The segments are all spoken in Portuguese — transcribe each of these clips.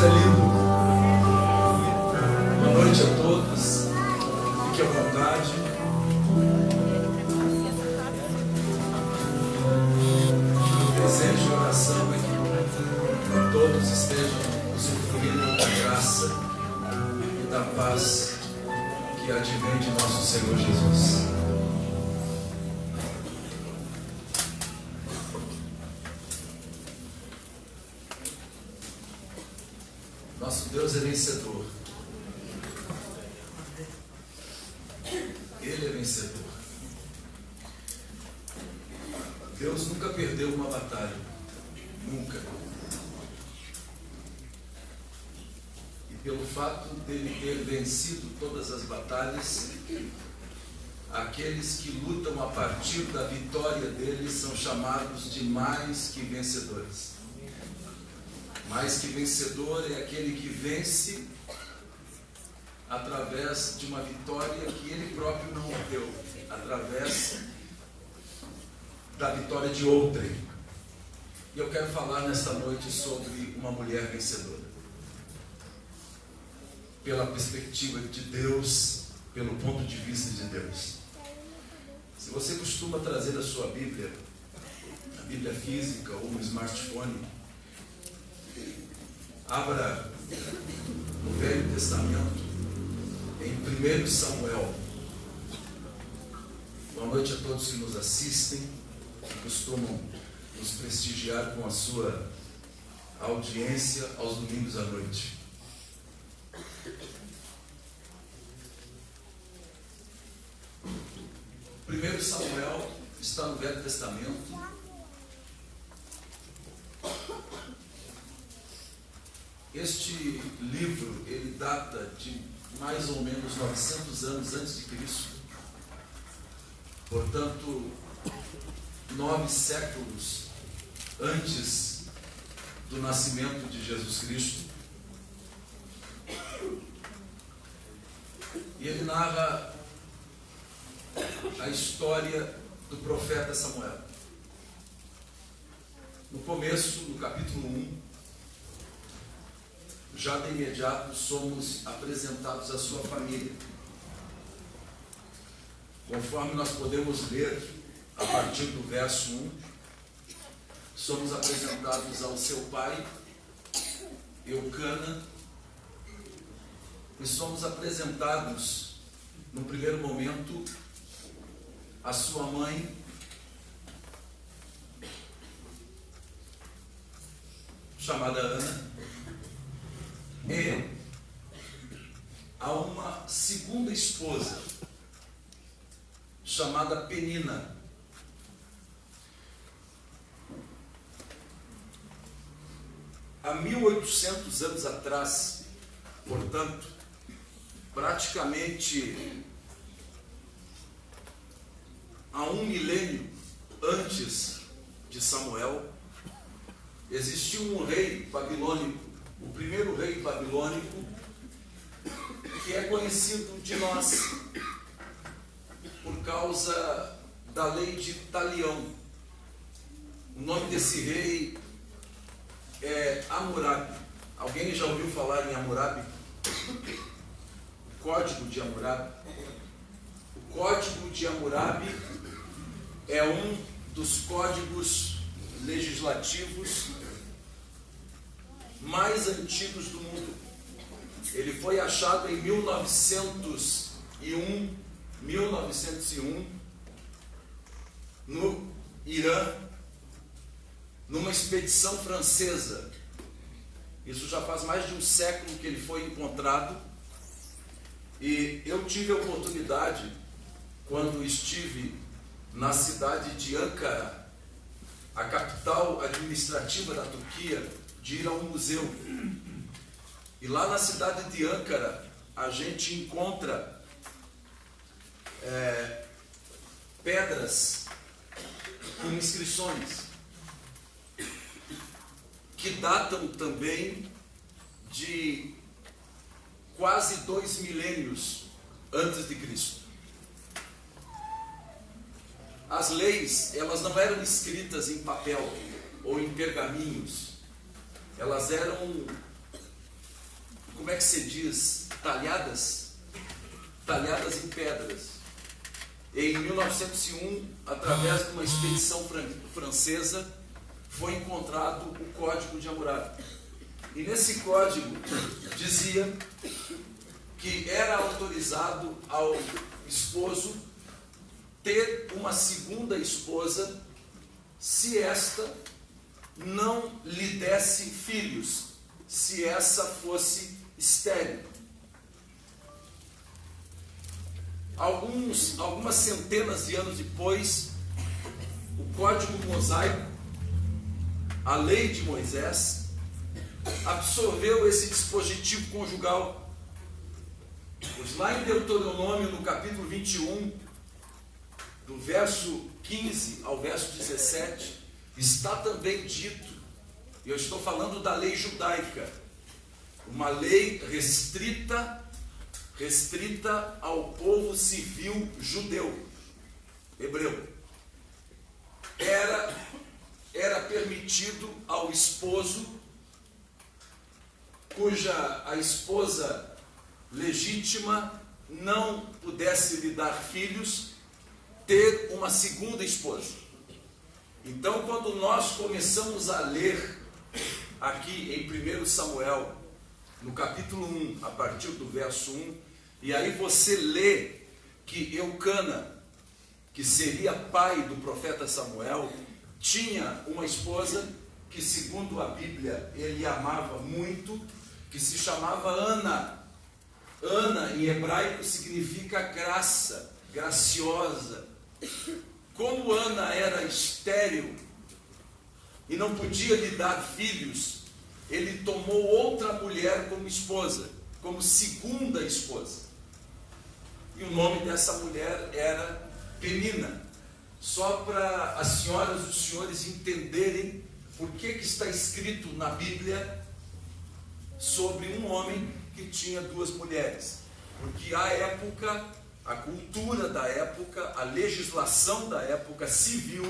é lindo. Boa noite a todos. Fique à vontade. O desejo e oração é que todos estejam usufruindo da graça e da paz que advém de nosso Senhor Jesus. Nosso Deus é vencedor. Ele é vencedor. Deus nunca perdeu uma batalha. Nunca. E pelo fato dele ter vencido todas as batalhas, aqueles que lutam a partir da vitória dele são chamados de mais que vencedores. Mais que vencedor é aquele que vence através de uma vitória que ele próprio não obteve, através da vitória de outrem. E eu quero falar nesta noite sobre uma mulher vencedora. Pela perspectiva de Deus, pelo ponto de vista de Deus. Se você costuma trazer a sua Bíblia, a Bíblia física ou um smartphone, abra no Velho Testamento, em 1 Samuel. Boa noite a todos que nos assistem, que costumam nos prestigiar com a sua audiência aos domingos à noite. Primeiro Samuel está no Velho Testamento. Este livro, ele data de mais ou menos 900 anos antes de Cristo. Portanto, 9 séculos antes do nascimento de Jesus Cristo. E ele narra a história do profeta Samuel. No começo, no capítulo 1, já de imediato somos apresentados à sua família. Conforme nós podemos ler a partir do verso 1, somos apresentados ao seu pai, Eucana, e somos apresentados, no primeiro momento, à sua mãe, chamada Ana, e a uma segunda esposa, chamada Penina. Há 1800 anos atrás, portanto, praticamente há um milênio antes de Samuel, existiu um rei babilônico, o primeiro rei babilônico, que é conhecido de nós por causa da lei de Talião. O nome desse rei é Hammurabi. Alguém já ouviu falar em Hammurabi? O Código de Hammurabi. O Código de Hammurabi é um dos códigos legislativos mais antigos do mundo. Ele foi achado em 1901, no Irã, numa expedição francesa. Isso já faz mais de um século que ele foi encontrado. E eu tive a oportunidade, quando estive na cidade de Ankara, a capital administrativa da Turquia, de ir a um museu. E lá na cidade de Ankara, a gente encontra pedras com inscrições que datam também de quase 2 milênios antes de Cristo. As leis, elas não eram escritas em papel ou em pergaminhos. Elas eram como é que se diz, talhadas em pedras. Em 1901, através de uma expedição francesa, foi encontrado o Código de Hammurabi. E nesse código dizia que era autorizado ao esposo ter uma segunda esposa se esta não lhe desse filhos, se essa fosse estéril. Algumas centenas de anos depois, o Código Mosaico, a lei de Moisés, absorveu esse dispositivo conjugal. Pois lá em Deuteronômio, no capítulo 21, do verso 15 ao verso 17, está também dito, e eu estou falando da lei judaica, uma lei restrita ao povo civil judeu, hebreu. Era permitido ao esposo, cuja a esposa legítima não pudesse lhe dar filhos, ter uma segunda esposa. Então, quando nós começamos a ler aqui em 1 Samuel, no capítulo 1, a partir do verso 1, e aí você lê que Eucana, que seria pai do profeta Samuel, tinha uma esposa que, segundo a Bíblia, ele amava muito, que se chamava Ana. Ana, em hebraico, significa graça, graciosa. Como Ana era estéril e não podia lhe dar filhos, ele tomou outra mulher como esposa, como segunda esposa. E o nome dessa mulher era Penina. Só para as senhoras e os senhores entenderem por que está escrito na Bíblia sobre um homem que tinha duas mulheres. Porque a época, a cultura da época, a legislação da época civil,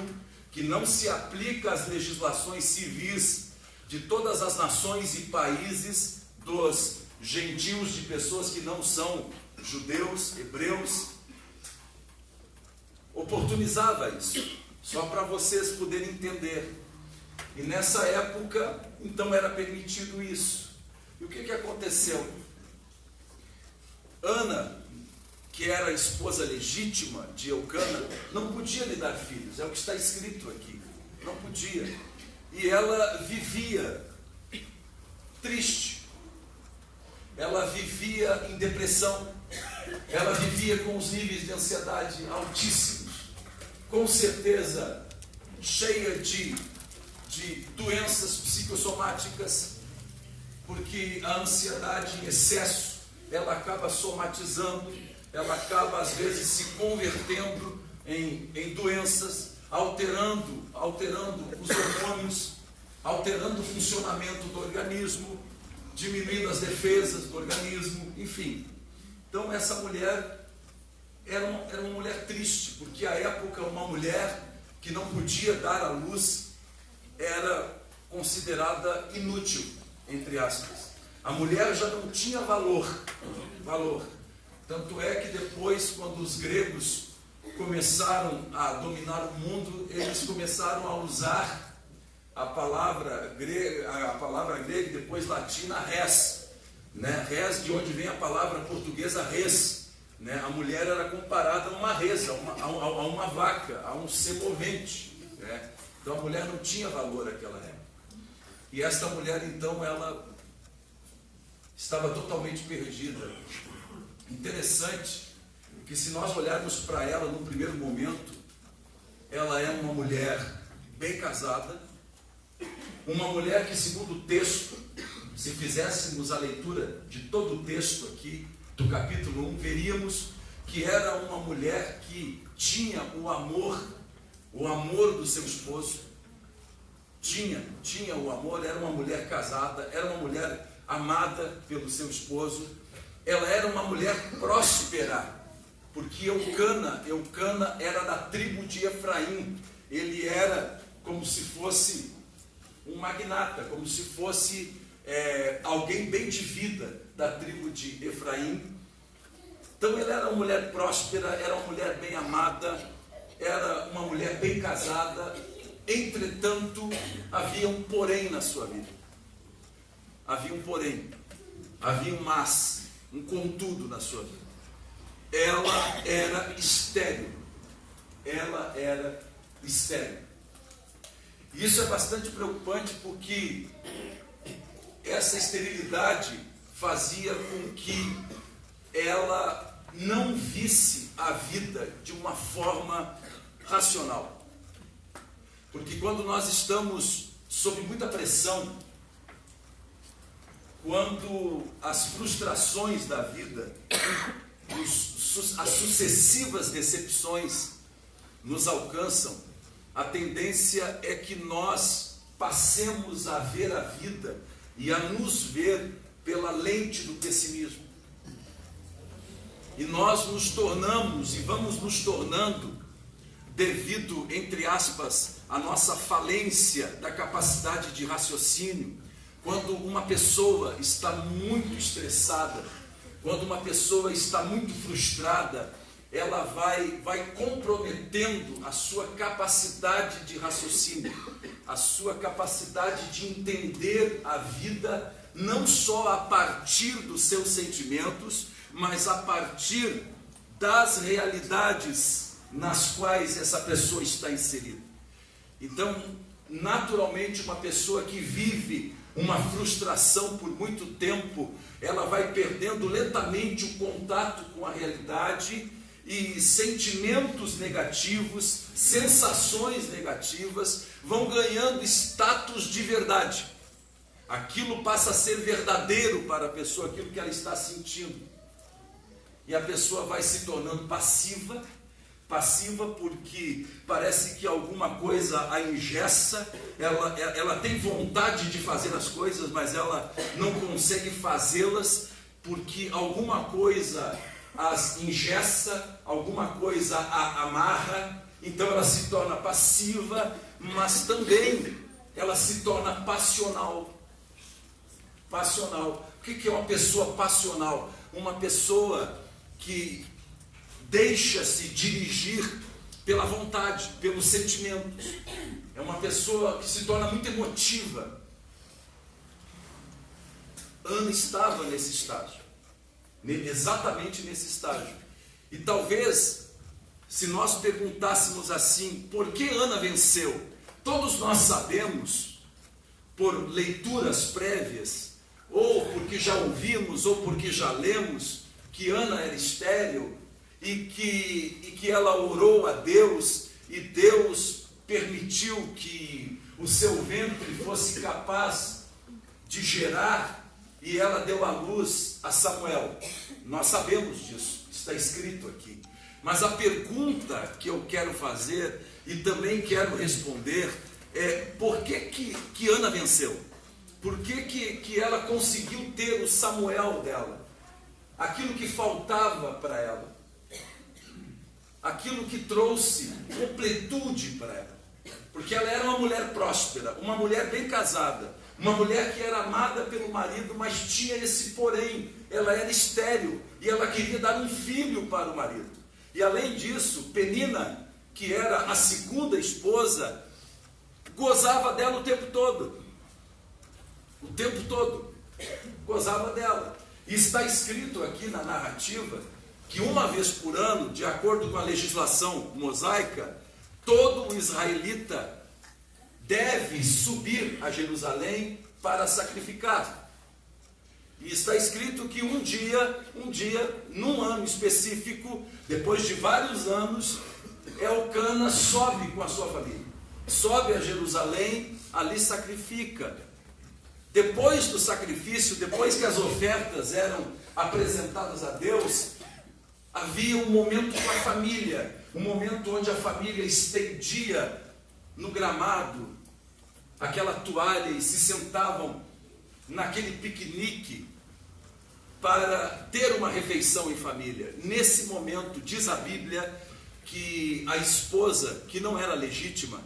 que não se aplica às legislações civis de todas as nações e países dos gentios, de pessoas que não são judeus, hebreus, oportunizava isso, só para vocês poderem entender. E nessa época, então, era permitido isso. E o que aconteceu? Ana, que era a esposa legítima de Eucana, não podia lhe dar filhos, é o que está escrito aqui, não podia. E ela vivia triste, ela vivia em depressão, ela vivia com os níveis de ansiedade altíssimos, com certeza cheia de doenças psicossomáticas, porque a ansiedade em excesso, ela acaba somatizando, ela acaba às vezes se convertendo em doenças, alterando os hormônios, alterando o funcionamento do organismo, diminuindo as defesas do organismo, enfim. Então essa mulher era uma mulher triste, porque à época uma mulher que não podia dar à luz era considerada inútil, entre aspas. A mulher já não tinha valor. Tanto é que depois, quando os gregos começaram a dominar o mundo, eles começaram a usar a palavra grega e depois latina res, né? Res, de onde vem a palavra portuguesa res, né? A mulher era comparada a uma res, a uma vaca, a um semovente, né? Então a mulher não tinha valor naquela época. E esta mulher, então, ela estava totalmente perdida. Interessante que, se nós olharmos para ela no primeiro momento, ela é uma mulher bem casada, uma mulher que, segundo o texto, se fizéssemos a leitura de todo o texto aqui, do capítulo 1, veríamos que era uma mulher que tinha o amor do seu esposo, tinha o amor, era uma mulher casada, era uma mulher amada pelo seu esposo, ela era uma mulher próspera, porque Eucana era da tribo de Efraim, ele era como se fosse um magnata, como se fosse alguém bem de vida da tribo de Efraim. Então ela era uma mulher próspera, era uma mulher bem amada, era uma mulher bem casada. Entretanto, havia um porém na sua vida. Havia um porém, havia um mas, um contudo na sua vida. Ela era estéril. Ela era estéril. E isso é bastante preocupante, porque essa esterilidade fazia com que ela não visse a vida de uma forma racional. Porque quando nós estamos sob muita pressão, quando as frustrações da vida, as sucessivas decepções nos alcançam, a tendência é que nós passemos a ver a vida e a nos ver pela lente do pessimismo. E nós nos tornamos e vamos nos tornando, devido, entre aspas, à nossa falência da capacidade de raciocínio. Quando uma pessoa está muito estressada, quando uma pessoa está muito frustrada, ela vai comprometendo a sua capacidade de raciocínio, a sua capacidade de entender a vida, não só a partir dos seus sentimentos, mas a partir das realidades nas quais essa pessoa está inserida. Então, naturalmente, uma pessoa que vive uma frustração por muito tempo, ela vai perdendo lentamente o contato com a realidade, e sentimentos negativos, sensações negativas vão ganhando status de verdade. Aquilo passa a ser verdadeiro para a pessoa, aquilo que ela está sentindo. E a pessoa vai se tornando passiva porque parece que alguma coisa a engessa, ela tem vontade de fazer as coisas, mas ela não consegue fazê-las, porque alguma coisa as engessa, alguma coisa a amarra. Então ela se torna passiva, mas também ela se torna passional. Passional. O que é uma pessoa passional? Uma pessoa que deixa-se dirigir pela vontade, pelos sentimentos. É uma pessoa que se torna muito emotiva. Ana estava nesse estágio, exatamente nesse estágio. E talvez, se nós perguntássemos assim, por que Ana venceu? Todos nós sabemos, por leituras prévias, ou porque já ouvimos, ou porque já lemos, que Ana era estéril, e que ela orou a Deus, e Deus permitiu que o seu ventre fosse capaz de gerar, e ela deu à luz a Samuel. Nós sabemos disso, está escrito aqui. Mas a pergunta que eu quero fazer, e também quero responder, é: por que Ana venceu? Por que ela conseguiu ter o Samuel dela? Aquilo que faltava para ela. Aquilo que trouxe completude para ela. Porque ela era uma mulher próspera, uma mulher bem casada, uma mulher que era amada pelo marido, mas tinha esse porém: ela era estéril e ela queria dar um filho para o marido. E além disso, Penina, que era a segunda esposa, gozava dela o tempo todo. O tempo todo gozava dela. E está escrito aqui na narrativa que uma vez por ano, de acordo com a legislação mosaica, todo o israelita deve subir a Jerusalém para sacrificar. E está escrito que um dia, num ano específico, depois de vários anos, Elcana sobe com a sua família. Sobe a Jerusalém, ali sacrifica. Depois do sacrifício, depois que as ofertas eram apresentadas a Deus, havia um momento com a família, um momento onde a família estendia no gramado aquela toalha e se sentavam naquele piquenique para ter uma refeição em família. Nesse momento, diz a Bíblia que a esposa, que não era legítima,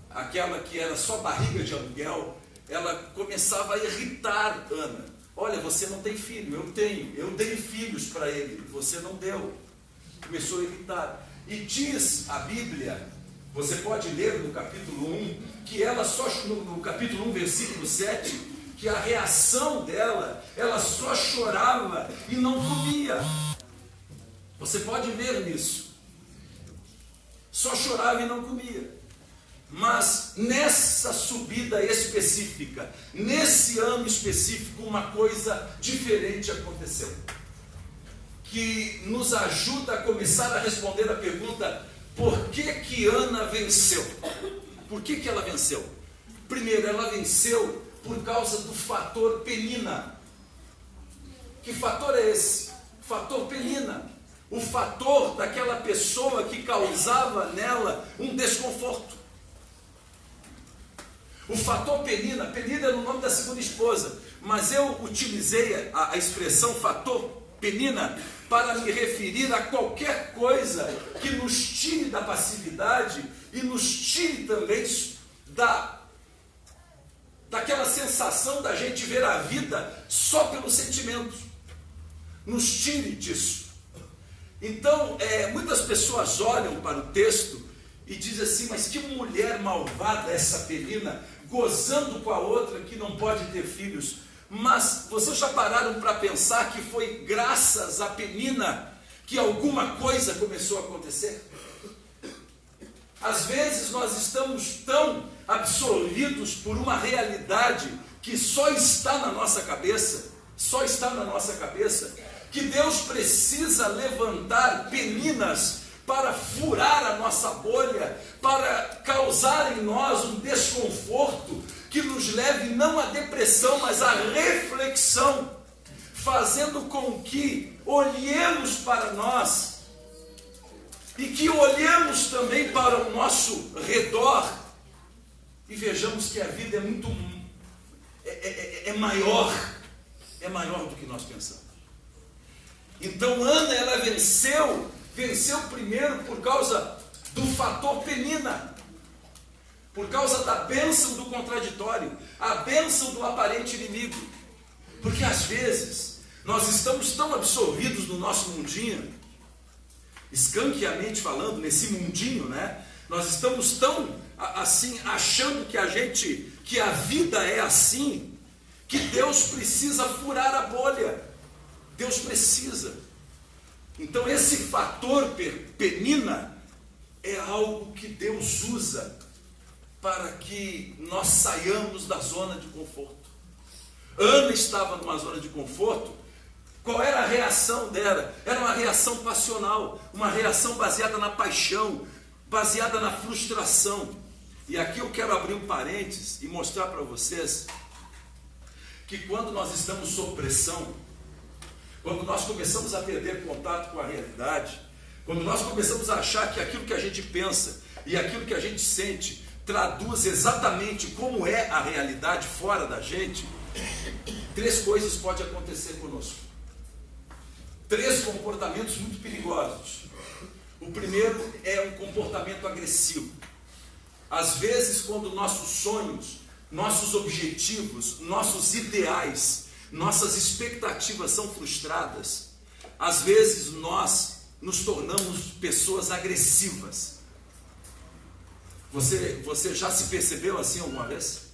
aquela que era só barriga de aluguel, ela começava a irritar Ana. Olha, você não tem filho, eu tenho, eu dei filhos para ele, você não deu. Começou a irritar. E diz a Bíblia, você pode ler no capítulo 1, que ela só, no capítulo 1, versículo 7, que a reação dela, ela só chorava e não comia. Você pode ver nisso. Só chorava e não comia. Mas nessa subida específica, nesse ano específico, uma coisa diferente aconteceu, que nos ajuda a começar a responder a pergunta: por que Ana venceu? Por que ela venceu? Primeiro, ela venceu por causa do fator Penina. Que fator é esse? Fator Penina. O fator daquela pessoa que causava nela um desconforto. O fator Penina. Penina era o nome da segunda esposa, mas eu utilizei a expressão fator Penina para me referir a qualquer coisa que nos tire da passividade e nos tire também daquela sensação da gente ver a vida só pelos sentimentos. Nos tire disso. Então, muitas pessoas olham para o texto e dizem assim: mas que mulher malvada essa Penina, gozando com a outra que não pode ter filhos. Mas vocês já pararam para pensar que foi graças a Penina que alguma coisa começou a acontecer? Às vezes nós estamos tão absorvidos por uma realidade que só está na nossa cabeça, que Deus precisa levantar Peninas para furar a nossa bolha, para causar em nós um desconforto que nos leve não à depressão, mas à reflexão, fazendo com que olhemos para nós e que olhemos também para o nosso redor e vejamos que a vida é muito maior do que nós pensamos. Então Ana, ela venceu primeiro por causa do fator Penina, por causa da bênção do contraditório, a bênção do aparente inimigo. Porque às vezes nós estamos tão absorvidos no nosso mundinho, escanqueamente falando, nesse mundinho, né? Nós estamos tão assim, achando que a vida é assim, que Deus precisa furar a bolha. Deus precisa. Então esse fator Penina é algo que Deus usa para que nós saiamos da zona de conforto. Ana estava numa zona de conforto. Qual era a reação dela? Era uma reação passional, uma reação baseada na paixão, baseada na frustração. E aqui eu quero abrir um parênteses e mostrar para vocês que quando nós estamos sob pressão, quando nós começamos a perder contato com a realidade, quando nós começamos a achar que aquilo que a gente pensa e aquilo que a gente sente traduz exatamente como é a realidade fora da gente, 3 coisas podem acontecer conosco. 3 comportamentos muito perigosos. O primeiro é um comportamento agressivo. Às vezes, quando nossos sonhos, nossos objetivos, nossos ideais, nossas expectativas são frustradas, às vezes nós nos tornamos pessoas agressivas. Você já se percebeu assim alguma vez?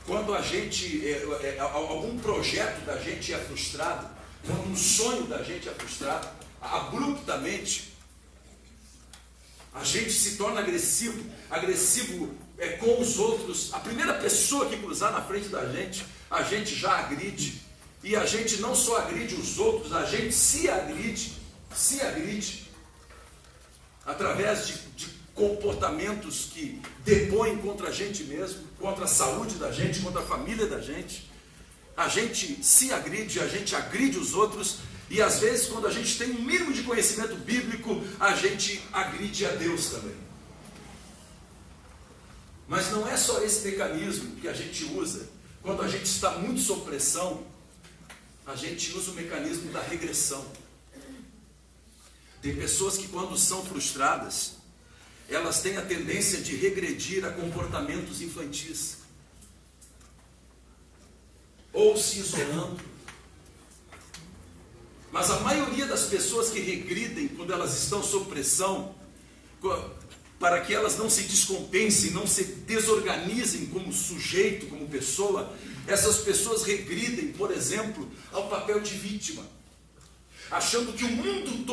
Quando algum projeto da gente é frustrado, quando um sonho da gente é frustrado, abruptamente, a gente se torna agressivo com os outros. A primeira pessoa que cruzar na frente da gente, a gente já agride. E a gente não só agride os outros, a gente se agride através de comportamentos que depõem contra a gente mesmo, contra a saúde da gente, contra a família da gente. A gente se agride, a gente agride os outros. E às vezes, quando a gente tem um mínimo de conhecimento bíblico, a gente agride a Deus também. Mas não é só esse mecanismo que a gente usa. Quando a gente está muito sob pressão, a gente usa o mecanismo da regressão. Tem pessoas que, quando são frustradas, elas têm a tendência de regredir a comportamentos infantis, ou se isolando. Mas a maioria das pessoas que regridem quando elas estão sob pressão, para que elas não se descompensem, não se desorganizem como sujeito, como pessoa, essas pessoas regridem, por exemplo, ao papel de vítima, achando que o mundo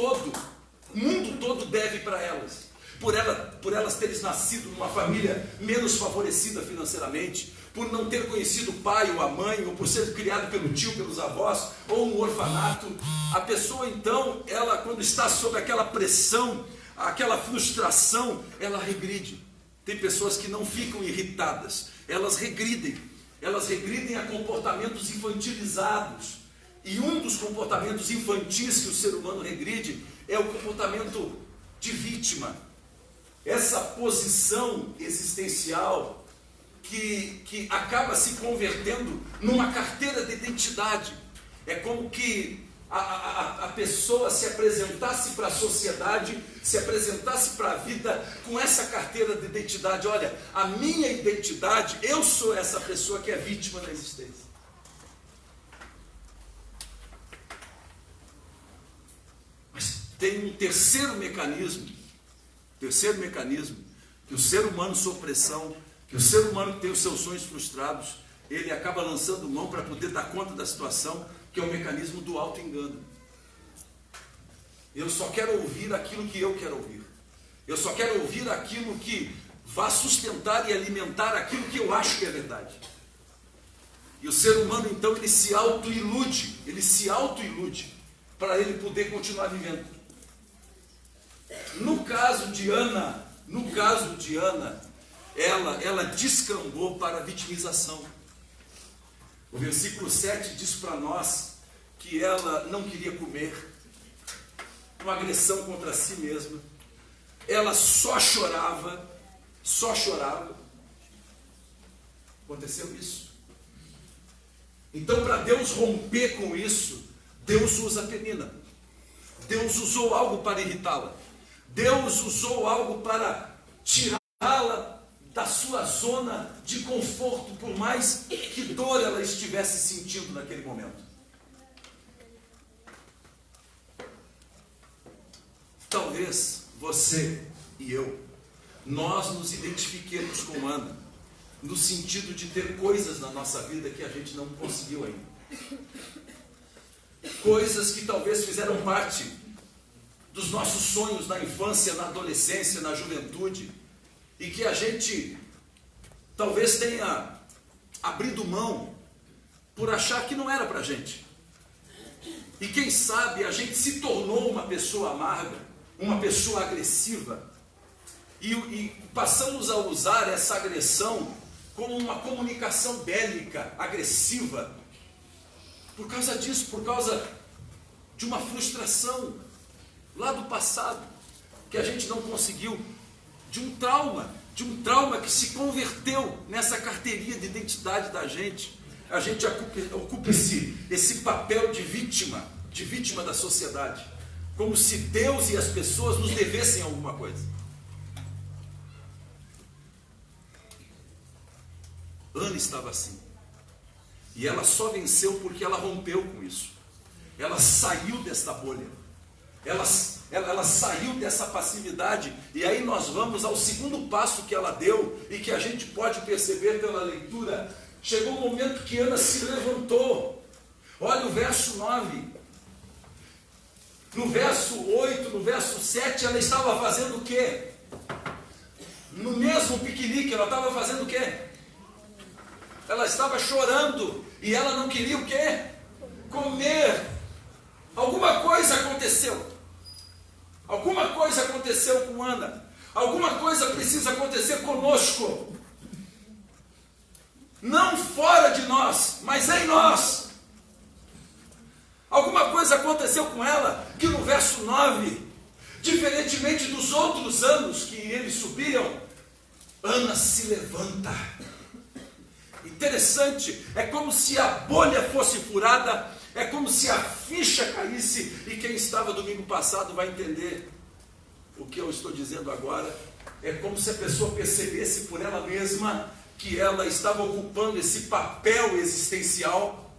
todo deve para elas. Por elas terem nascido numa família menos favorecida financeiramente, por não ter conhecido o pai ou a mãe, ou por ser criado pelo tio, pelos avós, ou no orfanato, a pessoa então, ela quando está sob aquela pressão, aquela frustração, ela regride. Tem pessoas que não ficam irritadas, elas regridem a comportamentos infantilizados. E um dos comportamentos infantis que o ser humano regride é o comportamento de vítima. Essa posição existencial que acaba se convertendo numa carteira de identidade. É como que a pessoa se apresentasse para a sociedade, se apresentasse para a vida com essa carteira de identidade. Olha, a minha identidade, eu sou essa pessoa que é vítima da existência. Mas tem um terceiro mecanismo que o ser humano sob pressão, que o ser humano que tem os seus sonhos frustrados, ele acaba lançando mão para poder dar conta da situação, que é o mecanismo do auto-engano. Eu só quero ouvir aquilo que eu quero ouvir. Eu só quero ouvir aquilo que vá sustentar e alimentar aquilo que eu acho que é verdade. E o ser humano, então, ele se auto-ilude para ele poder continuar vivendo. No caso de Ana, ela descambou para a vitimização. O versículo 7 diz para nós que ela não queria comer, uma agressão contra si mesma. Ela só chorava. Aconteceu isso. Então, para Deus romper com isso, Deus usa a Penina. Deus usou algo para irritá-la. Deus usou algo para tirá-la da sua zona de conforto, por mais que dor ela estivesse sentindo naquele momento. Talvez você e eu, nós nos identifiquemos com Ana, no sentido de ter coisas na nossa vida que a gente não conseguiu ainda. Coisas que talvez fizeram parte dos nossos sonhos na infância, na adolescência, na juventude, e que a gente talvez tenha abrido mão por achar que não era para a gente. E quem sabe a gente se tornou uma pessoa amarga, uma pessoa agressiva, e passamos a usar essa agressão como uma comunicação bélica, agressiva, por causa disso, por causa de uma frustração lá do passado, que a gente não conseguiu, de um trauma que se converteu nessa carteirinha de identidade da gente. A gente ocupa esse papel de vítima da sociedade, como se Deus e as pessoas nos devessem alguma coisa. Ana estava assim, e ela só venceu porque ela rompeu com isso. Ela saiu desta bolha, ela saiu dessa passividade. E aí nós vamos ao segundo passo que ela deu, e que a gente pode perceber pela leitura. Chegou o momento que Ana se levantou. Olha o verso 9. No verso 8, no verso 7, ela estava fazendo o quê? No mesmo piquenique, ela estava fazendo o quê? Ela estava chorando, e ela não queria o quê? Comer. Alguma coisa aconteceu. Alguma coisa aconteceu com Ana. Alguma coisa precisa acontecer conosco. Não fora de nós, mas em nós. Alguma coisa aconteceu com ela, que no verso 9, diferentemente dos outros anos que eles subiam, Ana se levanta. Interessante, é como se a bolha fosse furada, é como se a ficha caísse, e quem estava domingo passado vai entender o que eu estou dizendo agora. É como se a pessoa percebesse por ela mesma que ela estava ocupando esse papel existencial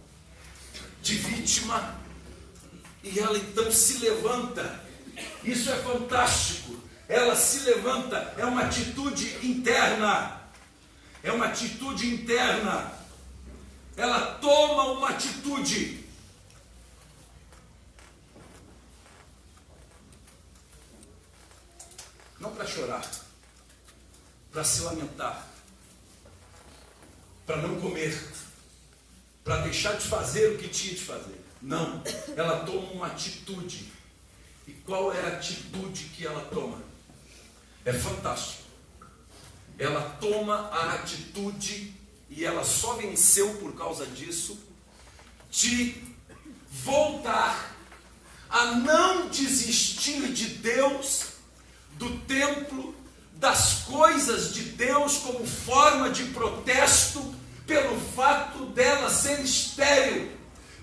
de vítima, e ela então se levanta. Isso é fantástico. Ela se levanta, é uma atitude interna. É uma atitude interna. Ela toma uma atitude. Não para chorar, para se lamentar, para não comer, para deixar de fazer o que tinha de fazer. Não, ela toma uma atitude. E qual é a atitude que ela toma? É fantástico. Ela toma a atitude, e ela só venceu por causa disso, de voltar a não desistir de Deus, do templo, das coisas de Deus, como forma de protesto pelo fato dela ser estéril,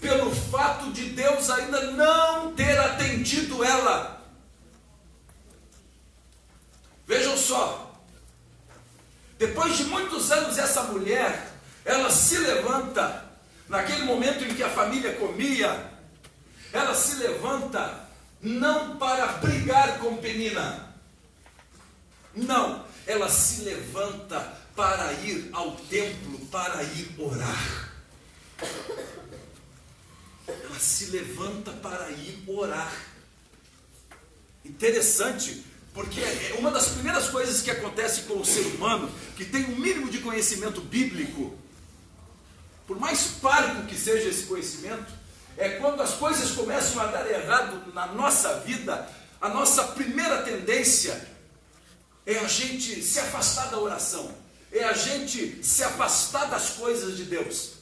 pelo fato de Deus ainda não ter atendido ela. Vejam só, depois de muitos anos essa mulher, ela se levanta, naquele momento em que a família comia, ela se levanta não para brigar com Penina, não, ela se levanta para ir ao templo, para ir orar. Ela se levanta para ir orar. Interessante, porque uma das primeiras coisas que acontece com o ser humano, que tem um mínimo de conhecimento bíblico, por mais parco que seja esse conhecimento, é quando as coisas começam a dar errado na nossa vida, a nossa primeira tendência é a gente se afastar da oração, é a gente se afastar das coisas de Deus.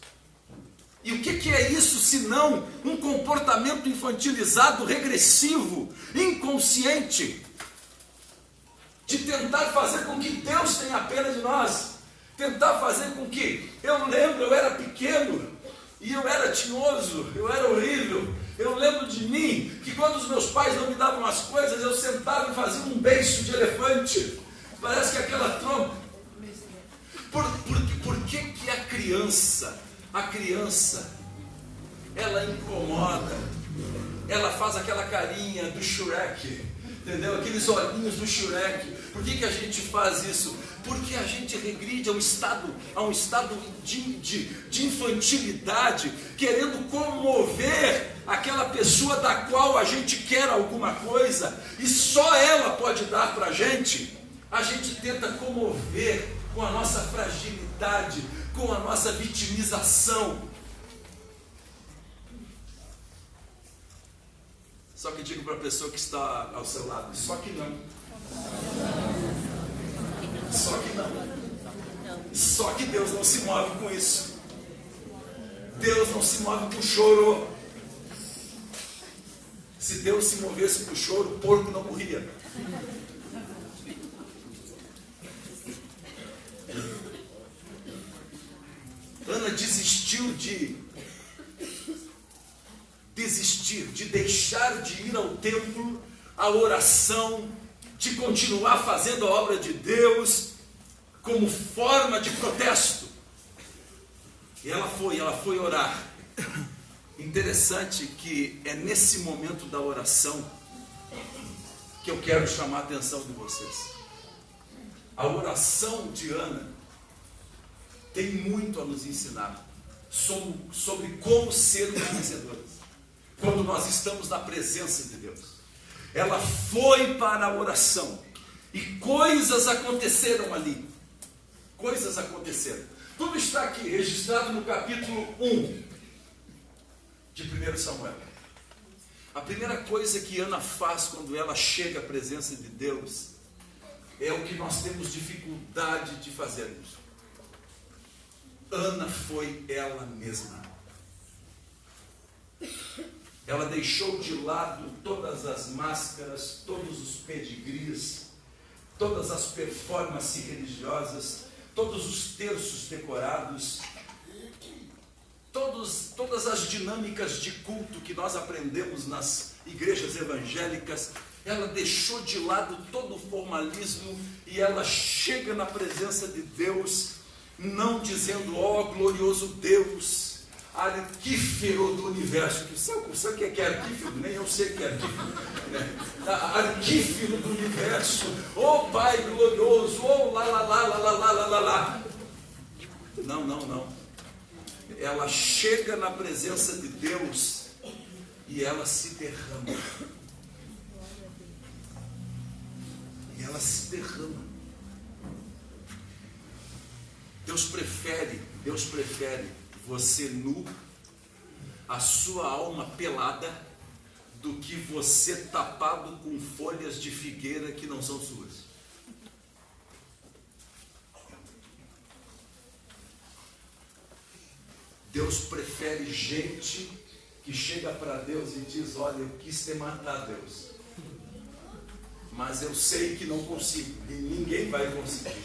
E o que é isso senão um comportamento infantilizado, regressivo, inconsciente, de tentar fazer com que Deus tenha pena de nós, tentar fazer com que, eu lembro, eu era pequeno, e eu era tinhoso, eu era horrível, eu lembro de mim, que quando os meus pais não me davam as coisas, eu sentava e fazia um beiço de elefante, parece que aquela trompa. Por que a criança, ela incomoda, ela faz aquela carinha do Shrek, entendeu? Aqueles olhinhos do Shrek. Por que a gente faz isso? Porque a gente regride a um estado de infantilidade, querendo comover aquela pessoa da qual a gente quer alguma coisa, e só ela pode dar para a gente. A gente tenta comover com a nossa fragilidade, com a nossa vitimização. Só que digo para a pessoa que está ao seu lado, só que não. Só que não. Só que Deus não se move com isso. Deus não se move com choro. Se Deus se movesse com choro, o porco não morria. Ana desistiu de deixar de ir ao templo, à oração, de continuar fazendo a obra de Deus como forma de protesto. E ela foi orar. Interessante que é nesse momento da oração que eu quero chamar a atenção de vocês. A oração de Ana tem muito a nos ensinar sobre como sermos vencedores quando nós estamos na presença de Deus. Ela foi para a oração e coisas aconteceram ali. Coisas aconteceram. Tudo está aqui registrado no capítulo 1 de 1 Samuel. A primeira coisa que Ana faz quando ela chega à presença de Deus é o que nós temos dificuldade de fazermos. Ana foi ela mesma. Ela deixou de lado todas as máscaras, todos os pedigrees, todas as performances religiosas, todos os terços decorados, todas as dinâmicas de culto que nós aprendemos nas igrejas evangélicas. Ela deixou de lado todo o formalismo e ela chega na presença de Deus, não dizendo, ó glorioso Deus, arquífero do universo. Sabe o que é arquífero? Nem eu sei o que é arquífero, né? Arquífero do universo, ó Pai glorioso, ó lá, lá, lá, lá, lá, lá, lá, lá. Não. Ela chega na presença de Deus e ela se derrama. Deus prefere você nu, a sua alma pelada, do que você tapado com folhas de figueira que não são suas. Deus prefere gente que chega para Deus e diz, olha, eu quis te matar, Deus, mas eu sei que não consigo, e ninguém vai conseguir,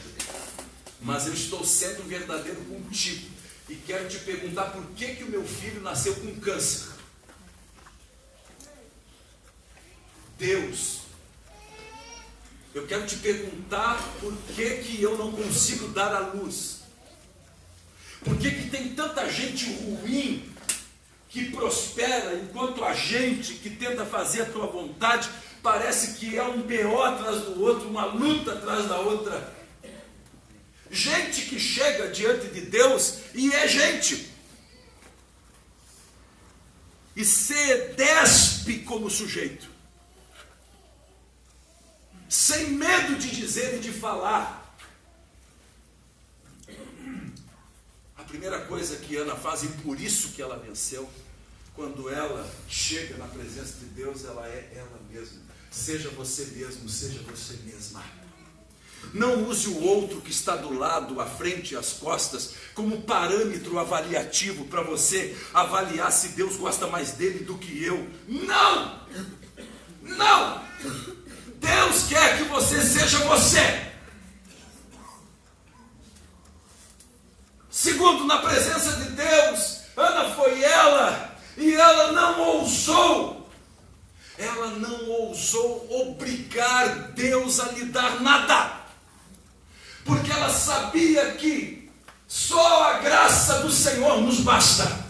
mas eu estou sendo verdadeiro contigo, e quero te perguntar por que o meu filho nasceu com câncer. Deus, eu quero te perguntar por que eu não consigo dar a luz. Por que tem tanta gente ruim que prospera, enquanto a gente que tenta fazer a tua vontade parece que é um BO atrás do outro, uma luta atrás da outra? Gente que chega diante de Deus e é gente, e se despe como sujeito, sem medo de dizer e de falar. A primeira coisa que Ana faz, e por isso que ela venceu, quando ela chega na presença de Deus, ela é ela mesma. Seja você mesmo, seja você mesma. Não use o outro que está do lado, à frente e às costas, como parâmetro avaliativo para você avaliar se Deus gosta mais dele do que eu. Não! Não! Deus quer que você seja você. Segundo, na presença de Deus, Ana foi ela, e ela não ousou obrigar Deus a lhe dar nada, porque ela sabia que só a graça do Senhor nos basta.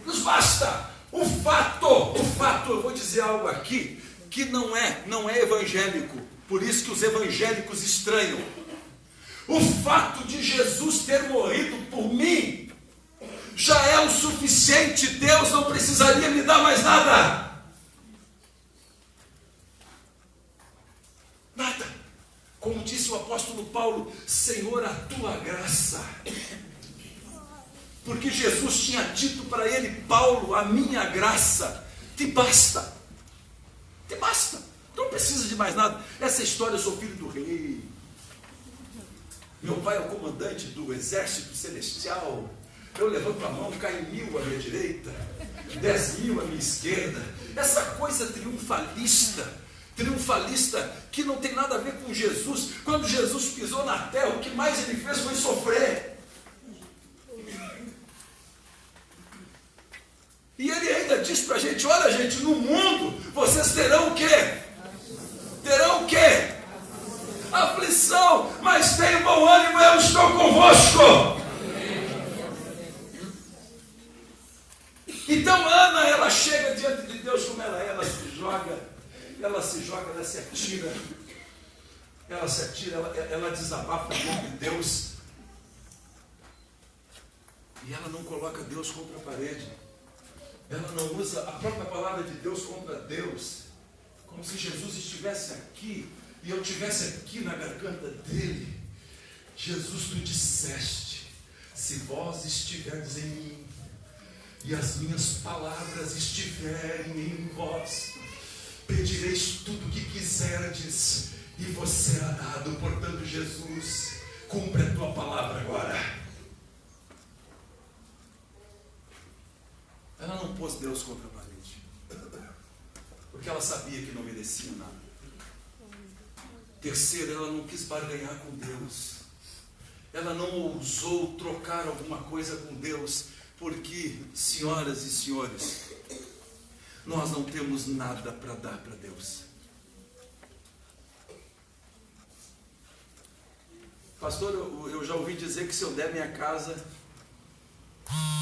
Nos basta. O fato, eu vou dizer algo aqui que não é evangélico, por isso que os evangélicos estranham. O fato de Jesus ter morrido por mim já é o suficiente. Deus não precisaria me dar mais nada. Nada. Como disse o apóstolo Paulo, Senhor, a tua graça. Porque Jesus tinha dito para ele, Paulo, a minha graça te basta. Te basta. Não precisa de mais nada. Essa história, eu sou filho do rei. Meu pai é o comandante do exército celestial. Eu levanto a mão, cai 1000 à minha direita, 10.000 à minha esquerda. Essa coisa triunfalista que não tem nada a ver com Jesus. Quando Jesus pisou na terra, o que mais ele fez foi sofrer. E ele ainda diz para a gente, olha gente, no mundo vocês terão o quê? Terão o quê? Aflição, mas tenham bom ânimo, eu estou convosco. Então Ana, ela chega diante de Deus como ela se joga, ela se atira, ela desabafa diante de Deus, e ela não coloca Deus contra a parede, ela não usa a própria palavra de Deus contra Deus, como se Jesus estivesse aqui, e eu estivesse aqui na garganta dele. Jesus, tu disseste, se vós estiverdes em mim, e as minhas palavras estiverem em vós, pedireis tudo o que quiserdes, e vos será dado. Portanto, Jesus, cumpre a tua palavra agora. Ela não pôs Deus contra a parede, porque ela sabia que não merecia nada. Terceiro, ela não quis barganhar com Deus. Ela não ousou trocar alguma coisa com Deus, porque, senhoras e senhores, nós não temos nada para dar para Deus. Pastor, eu já ouvi dizer que se eu der minha casa,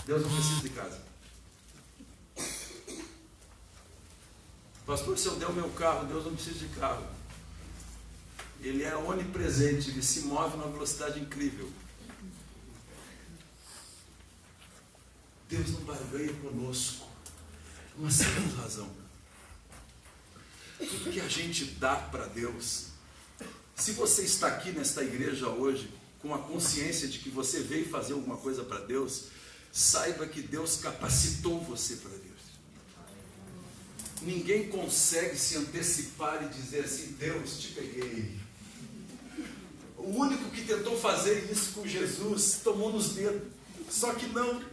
Deus não precisa de casa. Pastor, se eu der o meu carro, Deus não precisa de carro. Ele é onipresente, ele se move numa velocidade incrível. Deus não barganha conosco. Uma simples razão. Tudo que a gente dá para Deus, se você está aqui nesta igreja hoje, com a consciência de que você veio fazer alguma coisa para Deus, saiba que Deus capacitou você para Deus. Ninguém consegue se antecipar e dizer assim: Deus, te peguei. O único que tentou fazer isso com Jesus tomou nos dedos. Só que não.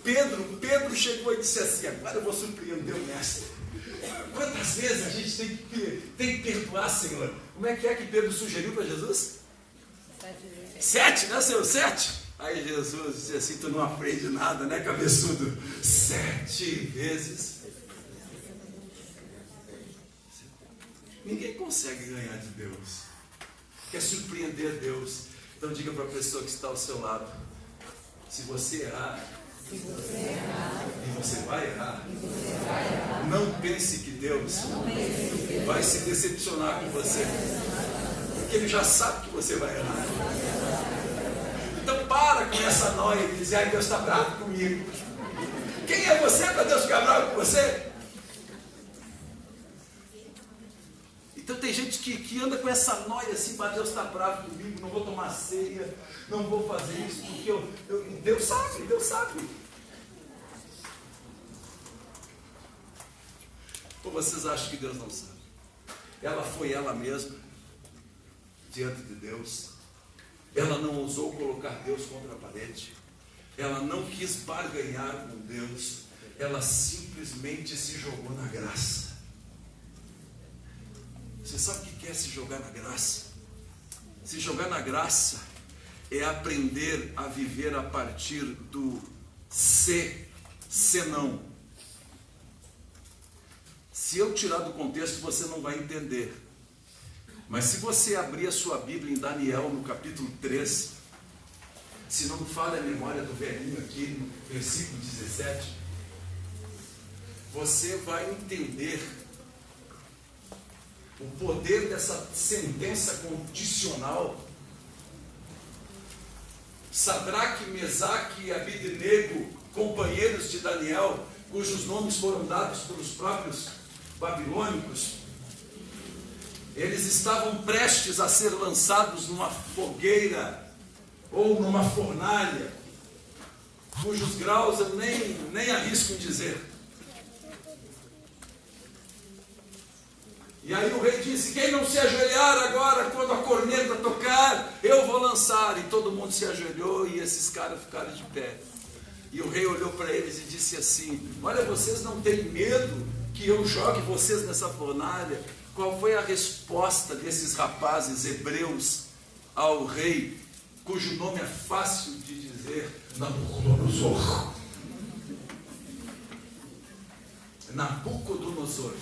Pedro chegou e disse assim: agora eu vou surpreender o mestre. Quantas vezes a gente tem que perdoar, Senhor? Como é que Pedro sugeriu para Jesus? 7, né, Senhor? 7. Aí Jesus disse assim: tu não aprende nada, né, cabeçudo? 7 vezes. Ninguém consegue ganhar de Deus. Quer surpreender Deus. Então diga para a pessoa que está ao seu lado: se você errar, e você vai errar, não pense que Deus vai se decepcionar com você, porque Ele já sabe que você vai errar. Então para com essa noia de dizer: ai, Deus está bravo comigo. Quem é você para Deus ficar bravo com você? Então tem gente que anda com essa noia assim: mas Deus está bravo comigo, não vou tomar ceia, não vou fazer isso, porque Deus sabe, Deus sabe. Ou vocês acham que Deus não sabe? Ela foi ela mesma diante de Deus. Ela não ousou colocar Deus contra a parede. Ela não quis barganhar com Deus. Ela simplesmente se jogou na graça. Você sabe o que é se jogar na graça? Se jogar na graça é aprender a viver a partir do senão. Se eu tirar do contexto, você não vai entender. Mas se você abrir a sua Bíblia em Daniel, no capítulo 3, se não me falha a memória do velhinho aqui, no versículo 17, você vai entender o poder dessa sentença condicional. Sadraque, Mesaque e Abednego, companheiros de Daniel, cujos nomes foram dados pelos próprios babilônicos, eles estavam prestes a ser lançados numa fogueira ou numa fornalha, cujos graus eu nem arrisco em dizer. E aí o rei disse: quem não se ajoelhar agora, quando a corneta tocar, eu vou lançar. E todo mundo se ajoelhou e esses caras ficaram de pé. E o rei olhou para eles e disse assim: olha, vocês não têm medo que eu jogue vocês nessa fornalha? Qual foi a resposta desses rapazes hebreus ao rei, cujo nome é fácil de dizer? Nabucodonosor. Nabucodonosor.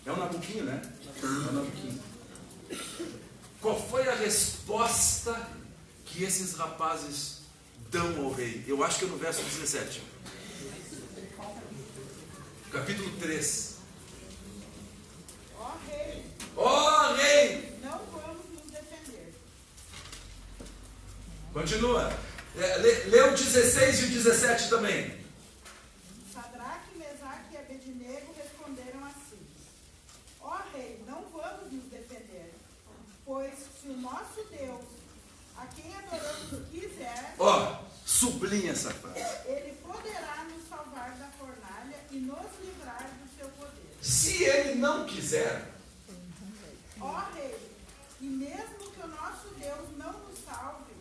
É um nabuquinho, né? É um nabuquinho. Qual foi a resposta que esses rapazes dão ao rei? Eu acho que é no verso 17. Capítulo 3. Ó rei! Não vamos nos defender. Continua. Lê o 16 e o 17 também. Sadraque, Mesaque e Abednego responderam assim: ó rei, não vamos nos defender, pois se o nosso Deus, a quem adoramos, quiser, sublinha essa frase. Ele poderá nos salvar da fornalha e nos livrar do seu poder. Se ele não quiser, ó rei, e mesmo que o nosso Deus não nos salve,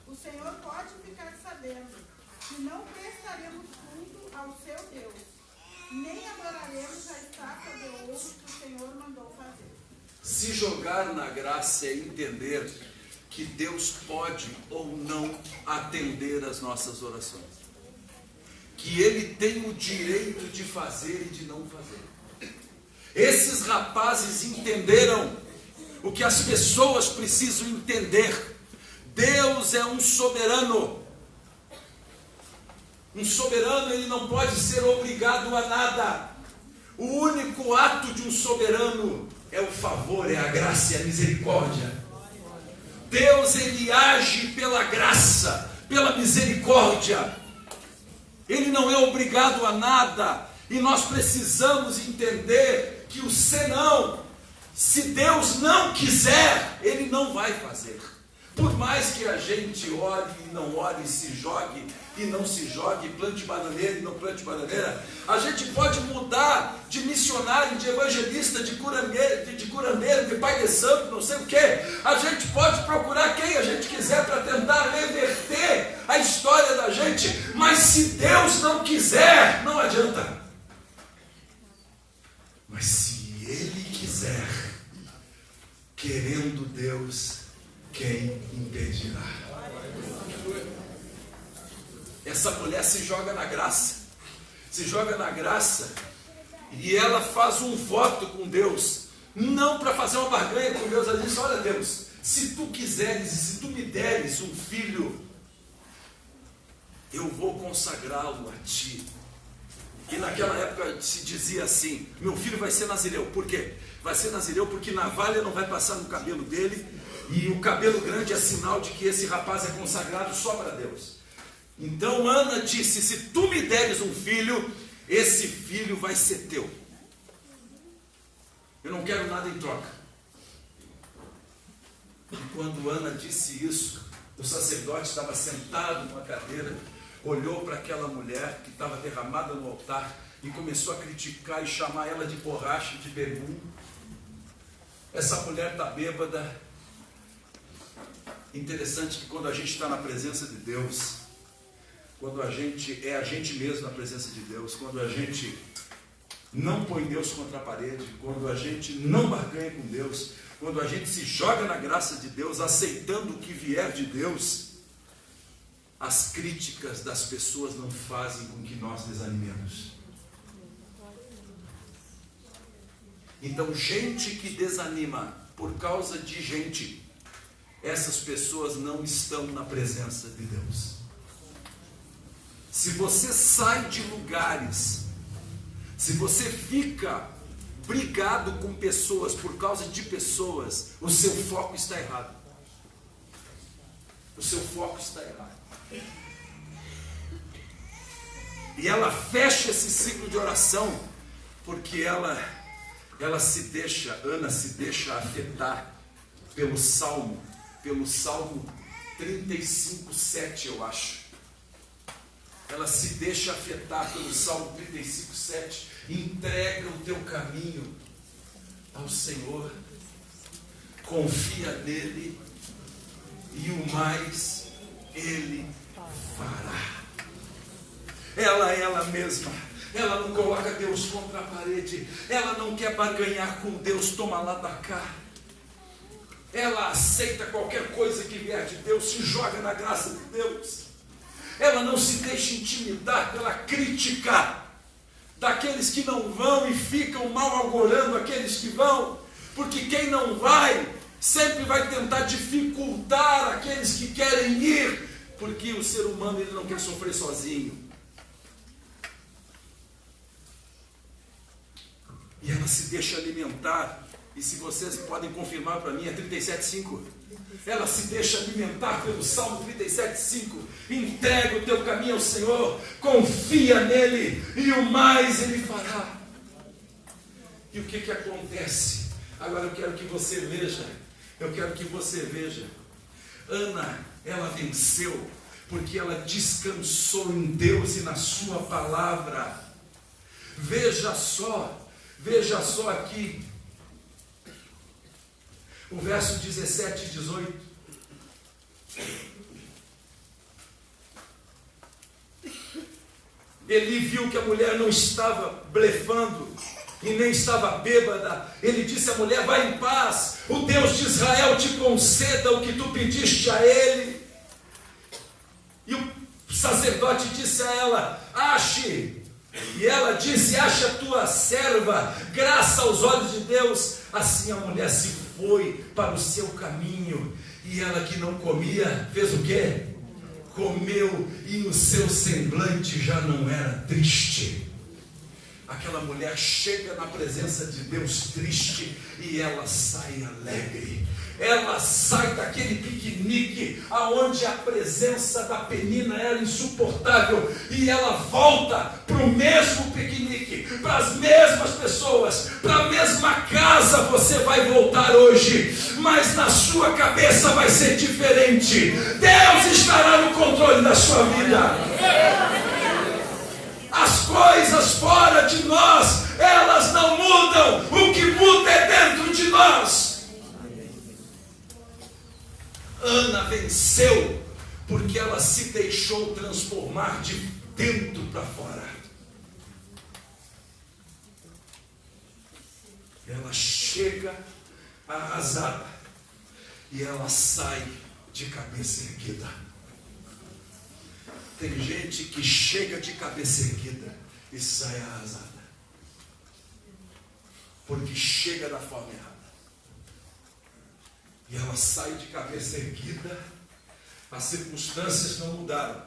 o Senhor pode ficar sabendo que não prestaremos culto ao seu Deus, nem adoraremos a estátua de ouro que o Senhor mandou fazer. Se jogar na graça é entender que Deus pode ou não atender as nossas orações, que Ele tem o direito de fazer e de não fazer. Esses rapazes entenderam O que as pessoas precisam entender: Deus é um soberano. Um soberano, ele não pode ser obrigado a nada. O único ato de um soberano é o favor, é a graça e a misericórdia. Deus, ele age pela graça, pela misericórdia. Ele não é obrigado a nada. E nós precisamos entender que o senão, se Deus não quiser, ele não vai fazer. Por mais que a gente ore e não ore, se jogue e não se jogue, plante bananeira e não plante bananeira, a gente pode mudar de missionário, de evangelista, de curandeiro, de pai de santo, não sei o que. A gente pode procurar quem a gente quiser para tentar reverter a história da gente, mas se Deus não quiser, não adianta. Mas se Ele quiser, querendo Deus, quem impedirá? Essa mulher se joga na graça, e ela faz um voto com Deus, não para fazer uma barganha com Deus. Ela diz: olha Deus, se tu quiseres e se tu me deres um filho, eu vou consagrá-lo a ti. E naquela época se dizia assim: meu filho vai ser nazireu. Por quê? Vai ser nazireu porque navalha não vai passar no cabelo dele, e o cabelo grande é sinal de que esse rapaz é consagrado só para Deus. Então Ana disse: se tu me deres um filho, esse filho vai ser teu. Eu não quero nada em troca. E quando Ana disse isso, o sacerdote estava sentado numa cadeira, olhou para aquela mulher que estava derramada no altar e começou a criticar e chamar ela de borracha, de bebum. Essa mulher está bêbada. Interessante que quando a gente está na presença de Deus, quando a gente é a gente mesmo na presença de Deus, quando a gente não põe Deus contra a parede, quando a gente não barganha com Deus, quando a gente se joga na graça de Deus, aceitando o que vier de Deus, as críticas das pessoas não fazem com que nós desanimemos. Então, gente que desanima por causa de gente, essas pessoas não estão na presença de Deus. Se você sai de lugares, se você fica brigado com pessoas por causa de pessoas, o seu foco está errado. O seu foco está errado. E ela fecha esse ciclo de oração porque Ana se deixa afetar pelo Salmo 35:7, eu acho. Ela se deixa afetar pelo Salmo 35:7. Entrega o teu caminho ao Senhor, confia nele, e o mais Ele fará. Ela mesma, ela não coloca Deus contra a parede, ela não quer barganhar com Deus, toma lá da cá. Ela aceita qualquer coisa que vier de Deus, se joga na graça de Deus. Ela não se deixa intimidar pela crítica daqueles que não vão e ficam mal-augurando aqueles que vão, porque quem não vai sempre vai tentar dificultar aqueles que querem ir, porque o ser humano, ele não quer sofrer sozinho. E ela se deixa alimentar, e se vocês podem confirmar para mim, é 37:5. Ela se deixa alimentar pelo Salmo 37:5. Entrega o teu caminho ao Senhor, confia nele, e o mais Ele fará. E o que acontece? Agora eu quero que você veja. Ana, ela venceu porque ela descansou em Deus e na sua palavra. Veja só aqui o verso 17 e 18. Ele viu que a mulher não estava blefando e nem estava bêbada. Ele disse à mulher: vai em paz, o Deus de Israel te conceda o que tu pediste a ele. E o sacerdote disse a ela: ache. E ela disse: acha tua serva graça aos olhos de Deus. Assim a mulher se foi para o seu caminho, e ela que não comia, fez o quê? Comeu, e o seu semblante já não era triste. Aquela mulher chega na presença de Deus triste, e ela sai alegre. Ela sai daquele piquenique aonde a presença da Penina era insuportável, e ela volta para o mesmo piquenique, para as mesmas pessoas, para a mesma casa. Você vai voltar hoje, mas na sua cabeça vai ser diferente. Deus estará no controle da sua vida. As coisas fora de nós, elas não mudam. O que muda é dentro de nós. Ana venceu porque ela se deixou transformar de dentro para fora. Ela chega arrasada e ela sai de cabeça erguida. Tem gente que chega de cabeça erguida e sai arrasada, porque chega da forma errada. E ela sai de cabeça erguida, as circunstâncias não mudaram,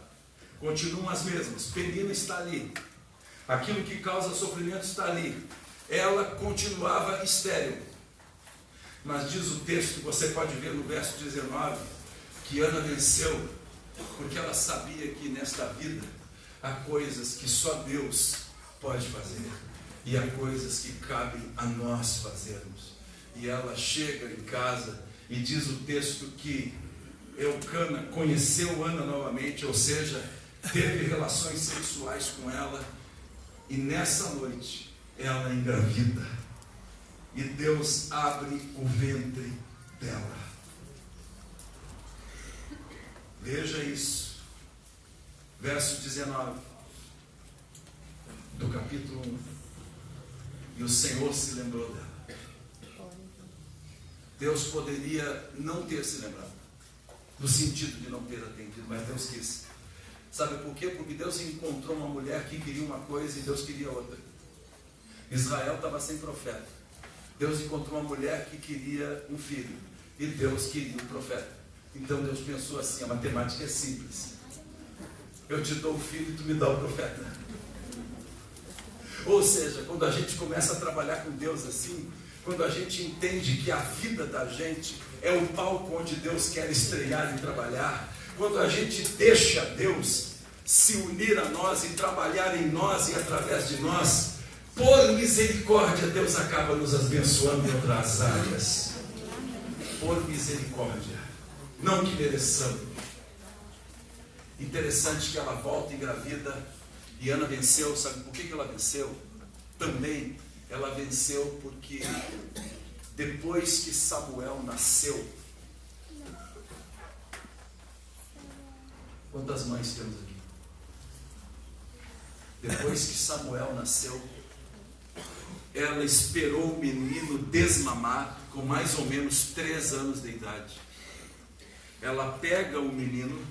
continuam as mesmas. Penina está ali, aquilo que causa sofrimento está ali. Ela continuava estéril, mas diz o texto, você pode ver no verso 19, que Ana venceu, porque ela sabia que nesta vida há coisas que só Deus pode fazer, e há coisas que cabem a nós fazermos. E ela chega em casa, e diz o texto que Eucana conheceu Ana novamente, ou seja, teve relações sexuais com ela, e nessa noite ela engravida, e Deus abre o ventre dela. Veja isso, verso 19 do capítulo 1. E o Senhor se lembrou dela. Deus poderia não ter se lembrado, no sentido de não ter atendido, mas Deus quis. Sabe por quê? Porque Deus encontrou uma mulher que queria uma coisa e Deus queria outra. Israel estava sem profeta. Deus encontrou uma mulher que queria um filho, e Deus queria um profeta. Então Deus pensou assim, a matemática é simples. Eu te dou o filho e tu me dá o profeta. Ou seja, quando a gente começa a trabalhar com Deus assim, quando a gente entende que a vida da gente é o palco onde Deus quer estrear e trabalhar, quando a gente deixa Deus se unir a nós e trabalhar em nós e através de nós, por misericórdia, Deus acaba nos abençoando em outras áreas. Por misericórdia, não que mereçamos. Interessante que ela volta engravida, e Ana venceu. Sabe por que ela venceu? Também ela venceu porque depois que Samuel nasceu, quantas mães temos aqui? Depois que Samuel nasceu, ela esperou o menino desmamar com mais ou menos 3 anos de idade. Ela pega o menino,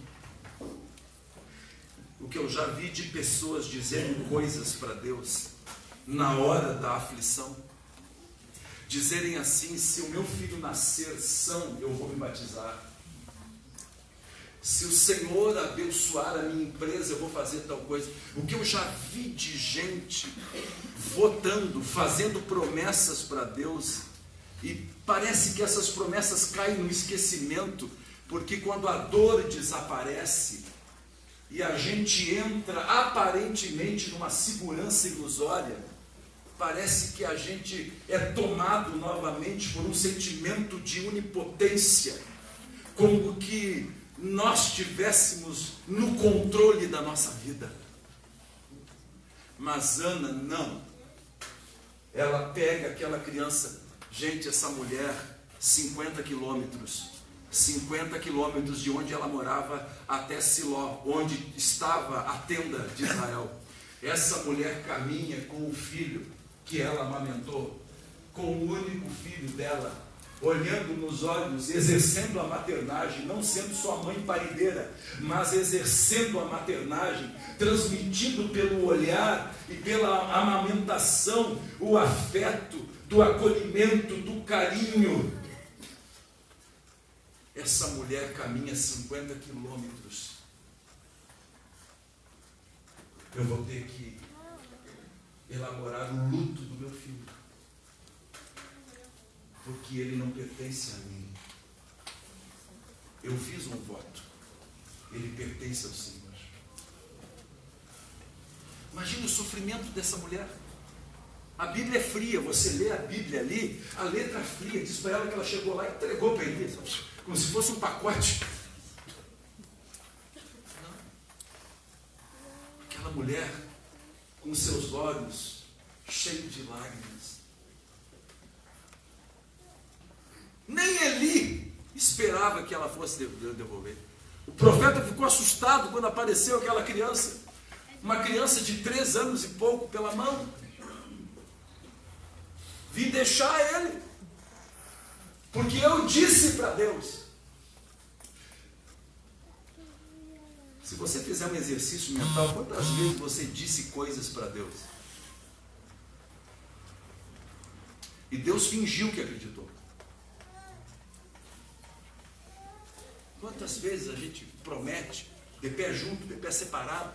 o que eu já vi de pessoas dizendo coisas para Deus na hora da aflição, dizerem assim: se o meu filho nascer são, eu vou me batizar. Se o Senhor abençoar a minha empresa, eu vou fazer tal coisa. O que eu já vi de gente votando, fazendo promessas para Deus, e parece que essas promessas caem no esquecimento, porque quando a dor desaparece e a gente entra aparentemente numa segurança ilusória, parece que a gente é tomado novamente por um sentimento de onipotência, como que nós estivéssemos no controle da nossa vida. Mas Ana não. Ela pega aquela criança. Gente, essa mulher, 50 quilômetros de onde ela morava até Siló, onde estava a tenda de Israel. Essa mulher caminha com o filho que ela amamentou, com o único filho dela, olhando nos olhos, exercendo a maternagem, não sendo sua mãe parideira, mas exercendo a maternagem, transmitindo pelo olhar e pela amamentação o afeto, do acolhimento, do carinho. essa mulher caminha 50 quilômetros. Eu vou ter que elaborar o luto do meu filho, porque ele não pertence a mim. Eu fiz um voto, ele pertence ao Senhor. Imagina o sofrimento dessa mulher. A Bíblia é fria, você lê a Bíblia ali, a letra fria, diz para ela que ela chegou lá e entregou para Elias, como se fosse um pacote. Não. Aquela mulher com seus olhos cheios de lágrimas. Nem Eli esperava que ela fosse devolver. O profeta ficou assustado quando apareceu aquela criança, uma criança de 3 anos e pouco pela mão. Vim deixar ele, porque eu disse para Deus. Se você fizer um exercício mental, quantas vezes você disse coisas para Deus? E Deus fingiu que acreditou. Quantas vezes a gente promete, de pé junto, de pé separado,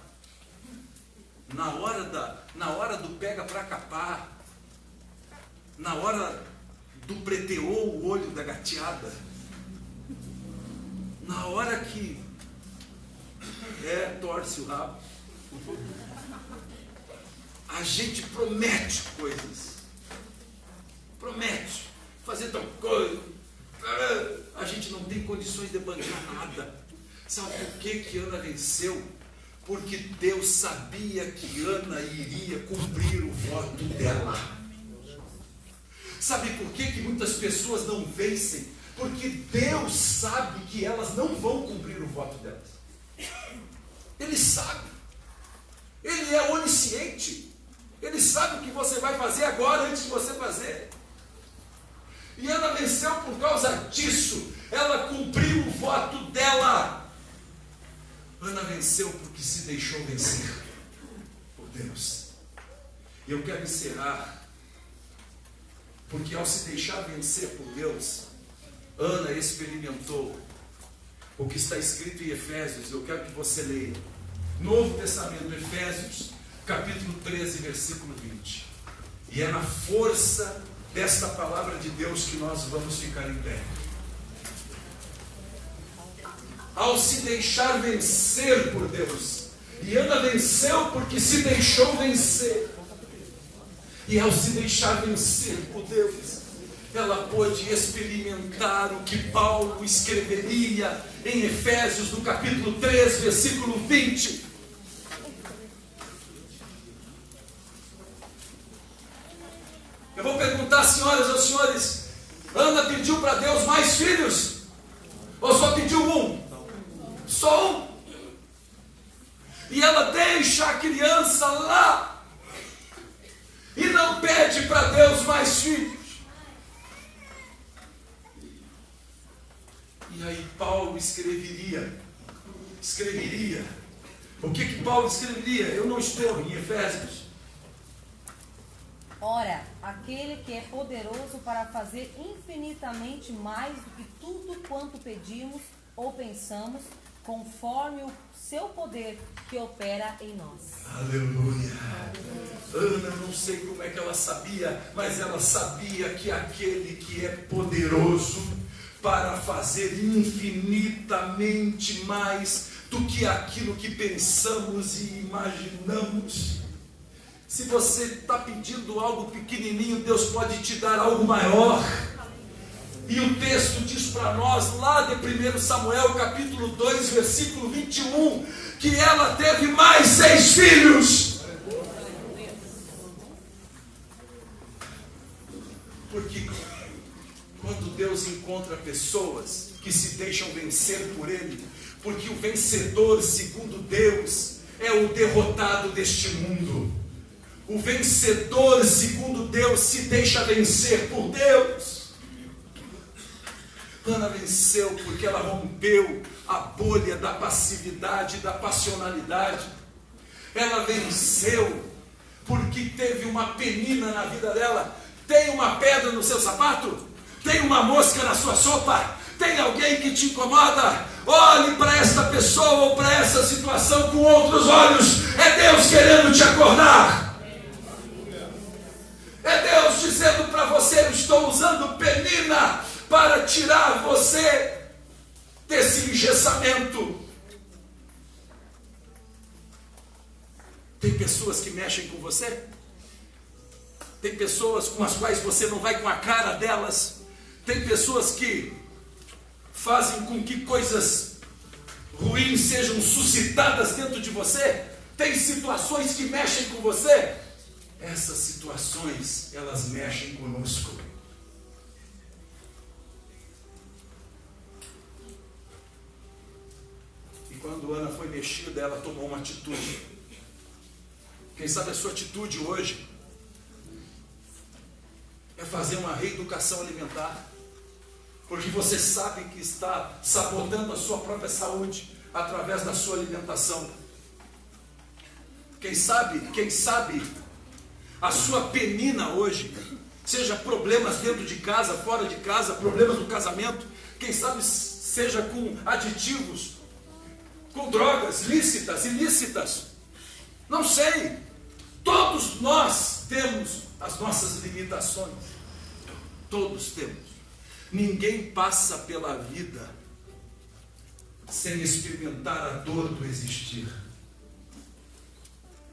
na hora do pega para capar, na hora do preteou o olho da gateada, na hora que torce o rabo, a gente promete coisas, promete fazer tal coisa, a gente não tem condições de bancar nada. Sabe por que Ana venceu? Porque Deus sabia que Ana iria cumprir o voto dela. Sabe por que muitas pessoas não vencem? Porque Deus sabe que elas não vão cumprir o voto delas. Ele sabe. Ele é onisciente. Ele sabe o que você vai fazer agora antes de você fazer. E Ana venceu por causa disso. Ela cumpriu o voto dela. Ana venceu porque se deixou vencer por Deus. E eu quero encerrar, porque ao se deixar vencer por Deus, Ana experimentou o que está escrito em Efésios. Eu quero que você leia Novo Testamento, Efésios, capítulo 13, versículo 20. E é na força desta palavra de Deus que nós vamos ficar em pé. Ao se deixar vencer por Deus, e Ana venceu porque se deixou vencer. E ao se deixar vencer por Deus, ela pôde experimentar o que Paulo escreveria em Efésios, no capítulo 3, versículo 20. Eu vou perguntar, senhoras ou senhores, Ana pediu para Deus mais filhos? Ou só pediu um? Só um. E ela deixa a criança lá e não pede para Deus mais filhos. E aí Paulo escreveria. O que Paulo escreveria? Eu não estou em Efésios. Ora, aquele que é poderoso para fazer infinitamente mais do que tudo quanto pedimos ou pensamos, conforme o seu poder que opera em nós. Aleluia. Ana, não sei como é que ela sabia, mas ela sabia que aquele que é poderoso para fazer infinitamente mais do que aquilo que pensamos e imaginamos. Se você está pedindo algo pequenininho, Deus pode te dar algo maior. E o texto diz para nós, lá de 1 Samuel, capítulo 2, versículo 21, que ela teve mais 6 filhos. Porque quando Deus encontra pessoas que se deixam vencer por Ele, porque o vencedor, segundo Deus, é o derrotado deste mundo. O vencedor, segundo Deus, se deixa vencer por Deus. Ana venceu porque ela rompeu a bolha da passividade, da passionalidade. Ela venceu porque teve uma penina na vida dela. Tem uma pedra no seu sapato? Tem uma mosca na sua sopa? Tem alguém que te incomoda? Olhe para esta pessoa ou para essa situação com outros olhos. É Deus querendo te acordar. É Deus dizendo para você: eu estou usando Penina para tirar você desse engessamento. Tem pessoas que mexem com você? Tem pessoas com as quais você não vai com a cara delas? Tem pessoas que fazem com que coisas ruins sejam suscitadas dentro de você? Tem situações que mexem com você? Essas situações, elas mexem conosco. E quando Ana foi mexida, ela tomou uma atitude. Quem sabe a sua atitude hoje é fazer uma reeducação alimentar, porque você sabe que está sabotando a sua própria saúde através da sua alimentação. Quem sabe a sua penina hoje seja problemas dentro de casa, fora de casa, problemas no casamento. Quem sabe seja com aditivos, com drogas lícitas, ilícitas. Não sei. Todos nós temos as nossas limitações. Todos temos. Ninguém passa pela vida sem experimentar a dor do existir.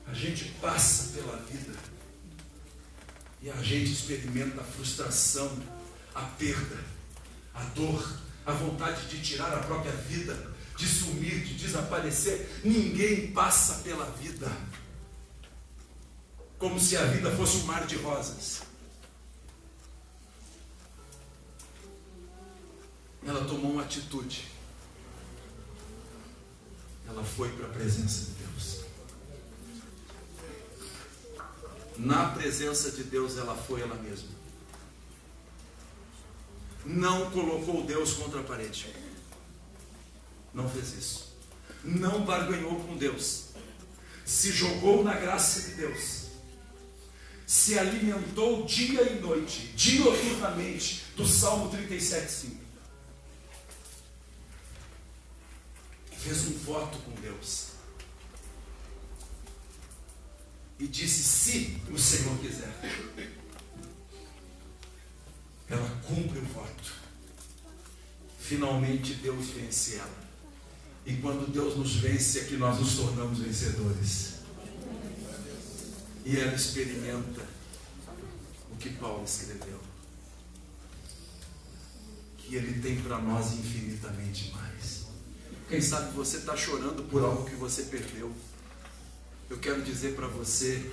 A gente passa pela vida e a gente experimenta a frustração, a perda, a dor, a vontade de tirar a própria vida, de sumir, de desaparecer. Ninguém passa pela vida como se a vida fosse um mar de rosas. Ela tomou uma atitude. Ela foi para a presença de Deus. Na presença de Deus ela foi ela mesma. Não colocou Deus contra a parede. Não fez isso. Não barganhou com Deus. Se jogou na graça de Deus. Se alimentou dia e noite, dioturnamente, do Salmo 37:5. Fez um voto com Deus. E disse: se o Senhor quiser. Ela cumpre o voto. Finalmente Deus vence ela. E quando Deus nos vence é que nós nos tornamos vencedores. E ela experimenta o que Paulo escreveu. Que Ele tem para nós infinitamente mais. Quem sabe você está chorando por algo que você perdeu. Eu quero dizer para você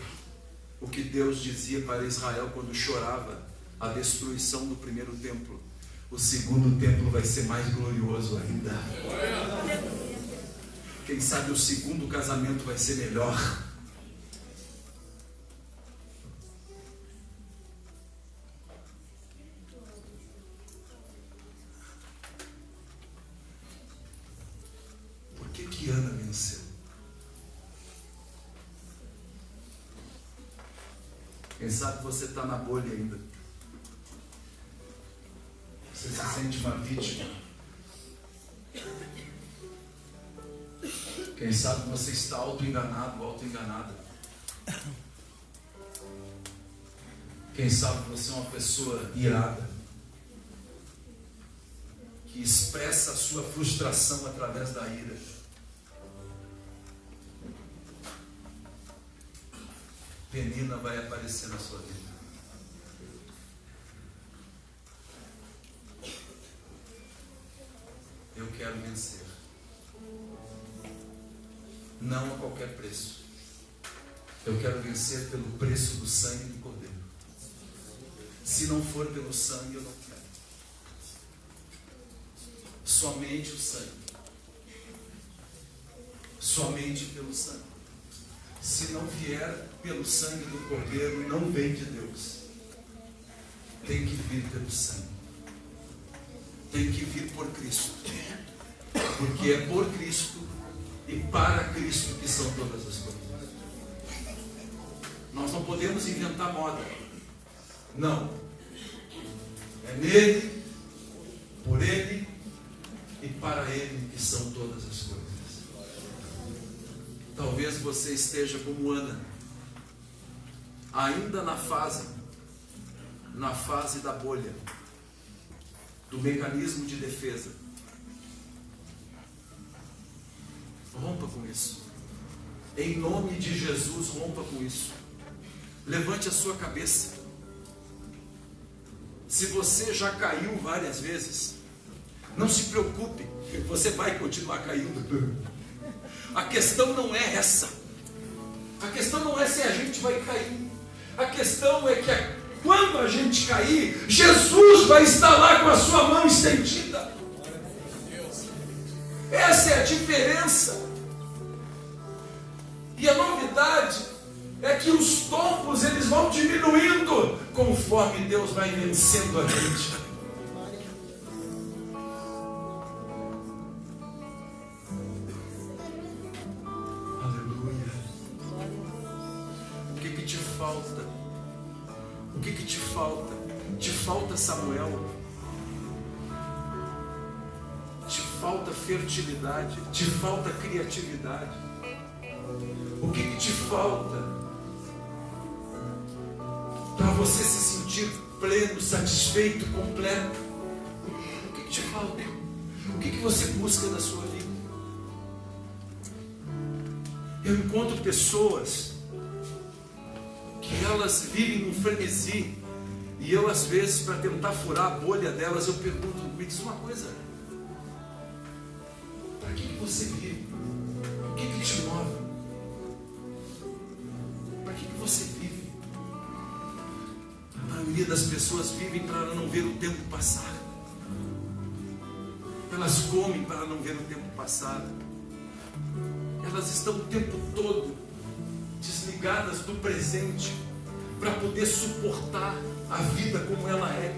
o que Deus dizia para Israel quando chorava a destruição do primeiro templo. O segundo templo vai ser mais glorioso ainda. Quem sabe o segundo casamento vai ser melhor. Por que Ana venceu? Quem sabe você está na bolha ainda. Você se sente uma vítima. Quem sabe você está auto-enganado, auto-enganada. Quem sabe você é uma pessoa irada, que expressa a sua frustração através da ira. Penina vai aparecer na sua vida. Eu quero vencer. Não a qualquer preço. Eu quero vencer pelo preço do sangue do Cordeiro. Se não for pelo sangue, eu não quero. Somente o sangue. Somente pelo sangue. Se não vier pelo sangue do Cordeiro, não vem de Deus. Tem que vir pelo sangue. Tem que vir por Cristo. Porque é por Cristo e para Cristo que são todas as coisas. Nós não podemos inventar moda. Não. É nele, por ele para Ele que são todas as coisas. Talvez você esteja como Ana, ainda na fase da bolha, do mecanismo de defesa. Rompa com isso. Em nome de Jesus, rompa com isso. Levante a sua cabeça. Se você já caiu várias vezes, não se preocupe, você vai continuar caindo. A questão não é essa. A questão não é se a gente vai cair. A questão é que quando a gente cair, Jesus vai estar lá com a sua mão estendida. Essa é a diferença. E a novidade é que os tombos eles vão diminuindo conforme Deus vai vencendo a gente. Aleluia. O que te falta? O que te falta? Te falta Samuel? Te falta fertilidade? Te falta criatividade? O que te falta para você se sentir pleno, satisfeito, completo? O que te falta? O que você busca na sua vida? Eu encontro pessoas que elas vivem num frenesi, e eu às vezes, para tentar furar a bolha delas, eu pergunto: me diz uma coisa, para que você vive? O que te move? Para que você vive? A maioria das pessoas vivem para não ver o tempo passar. Elas comem para não ver o tempo passar. Elas estão o tempo todo desligadas do presente para poder suportar a vida como ela é.